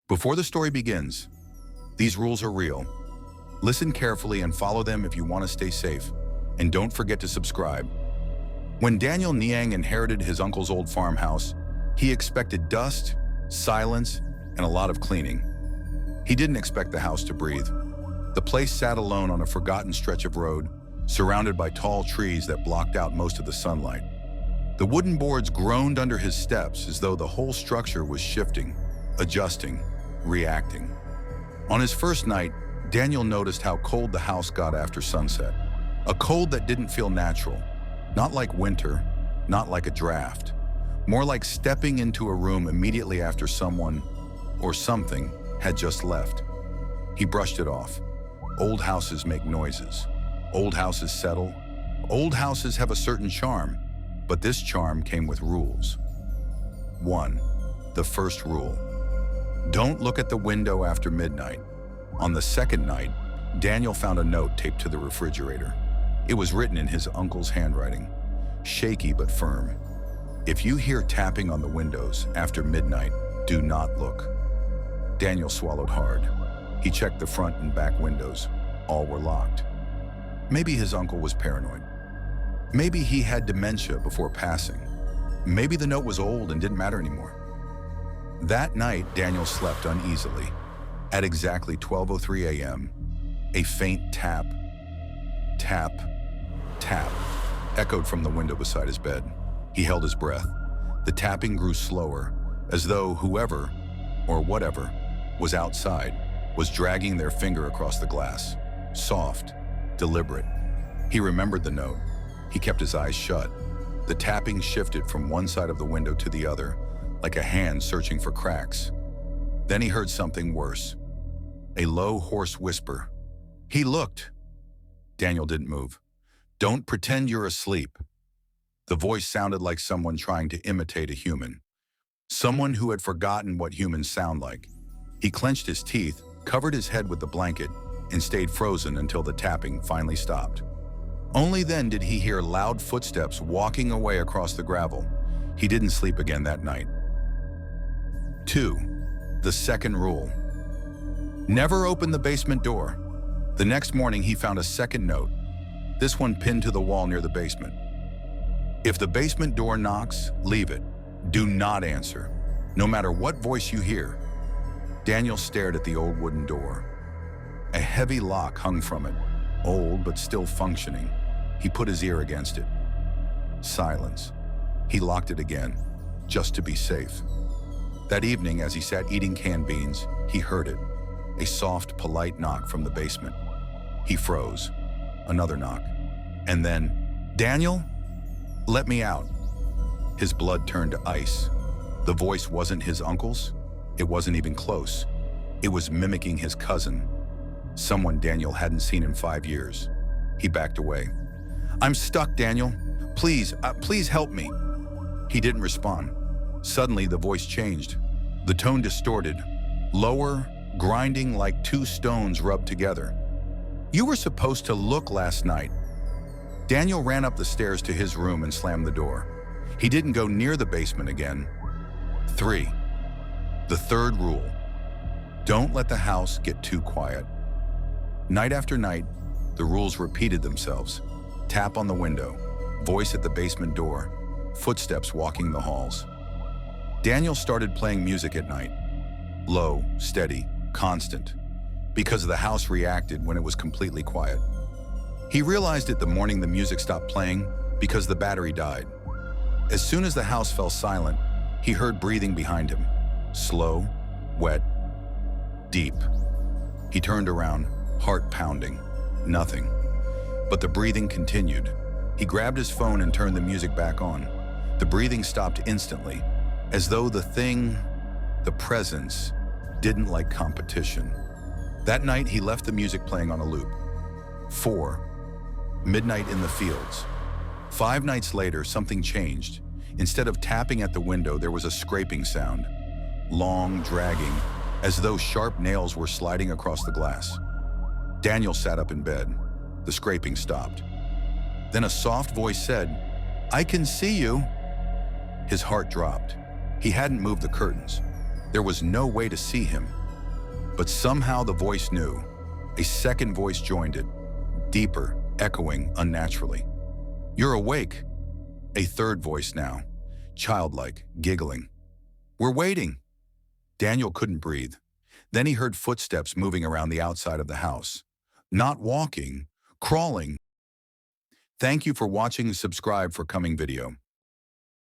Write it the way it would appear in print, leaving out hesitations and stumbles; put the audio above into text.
Before the story begins, these rules are real. Listen carefully and follow them if you want to stay safe. And don't forget to subscribe. When Daniel Niang inherited his uncle's old farmhouse, he expected dust, silence, and a lot of cleaning. He didn't expect the house to breathe. The place sat alone on a forgotten stretch of road, surrounded by tall trees that blocked out most of the sunlight. The wooden boards groaned under his steps as though the whole structure was shifting, adjusting, reacting. On his first night, Daniel noticed how cold the house got after sunset. A cold that didn't feel natural, not like winter, not like a draft, more like stepping into a room immediately after someone or something had just left. He brushed it off. Old houses make noises. Old houses settle. Old houses have a certain charm, but this charm came with rules. 1. The first rule. Don't look at the window after midnight. On the second night, Daniel found a note taped to the refrigerator. It was written in his uncle's handwriting, shaky but firm. If you hear tapping on the windows after midnight, do not look. Daniel swallowed hard. He checked the front and back windows. All were locked. Maybe his uncle was paranoid. Maybe he had dementia before passing. Maybe the note was old and didn't matter anymore. That night, Daniel slept uneasily. At exactly 12:03 a.m., a faint tap, tap, tap echoed from the window beside his bed. He held his breath. The tapping grew slower, as though whoever, or whatever, was outside was dragging their finger across the glass. Soft, deliberate. He remembered the note. He kept his eyes shut. The tapping shifted from one side of the window to the other, like a hand searching for cracks. Then he heard something worse. A low, hoarse whisper. He looked. Daniel didn't move. Don't pretend you're asleep. The voice sounded like someone trying to imitate a human. Someone who had forgotten what humans sound like. He clenched his teeth, covered his head with the blanket, and stayed frozen until the tapping finally stopped. Only then did he hear loud footsteps walking away across the gravel. He didn't sleep again that night. 2. The second rule. Never open the basement door. The next morning, he found a second note, this one pinned to the wall near the basement. If the basement door knocks, leave it. Do not answer, no matter what voice you hear. Daniel stared at the old wooden door. A heavy lock hung from it, old but still functioning. He put his ear against it. Silence. He locked it again, just to be safe. That evening, as he sat eating canned beans, he heard it. A soft, polite knock from the basement. He froze. Another knock. And then, Daniel, let me out. His blood turned to ice. The voice wasn't his uncle's. It wasn't even close. It was mimicking his cousin, someone Daniel hadn't seen in 5 years. He backed away. I'm stuck, Daniel. Please help me. He didn't respond. Suddenly, the voice changed. The tone distorted, lower, grinding like two stones rubbed together. You were supposed to look last night. Daniel ran up the stairs to his room and slammed the door. He didn't go near the basement again. 3. The third rule. Don't let the house get too quiet. Night after night, the rules repeated themselves. Tap on the window, voice at the basement door, footsteps walking the halls. Daniel started playing music at night. Low, steady, constant, because the house reacted when it was completely quiet. He realized it the morning the music stopped playing because the battery died. As soon as the house fell silent, he heard breathing behind him. Slow, wet, deep. He turned around, heart pounding. Nothing. But the breathing continued. He grabbed his phone and turned the music back on. The breathing stopped instantly, as though the thing, the presence, didn't like competition. That night, he left the music playing on a loop. 4. Midnight in the fields. 5 nights later, something changed. Instead of tapping at the window, there was a scraping sound. Long, dragging, as though sharp nails were sliding across the glass. Daniel sat up in bed. The scraping stopped. Then a soft voice said, "I can see you." His heart dropped. He hadn't moved the curtains. There was no way to see him. But somehow the voice knew. A second voice joined it, deeper, echoing unnaturally. "You're awake." A third voice now, childlike, giggling. "We're waiting." Daniel couldn't breathe. Then he heard footsteps moving around the outside of the house. Not walking, crawling. Thank you for watching. Subscribe for coming video.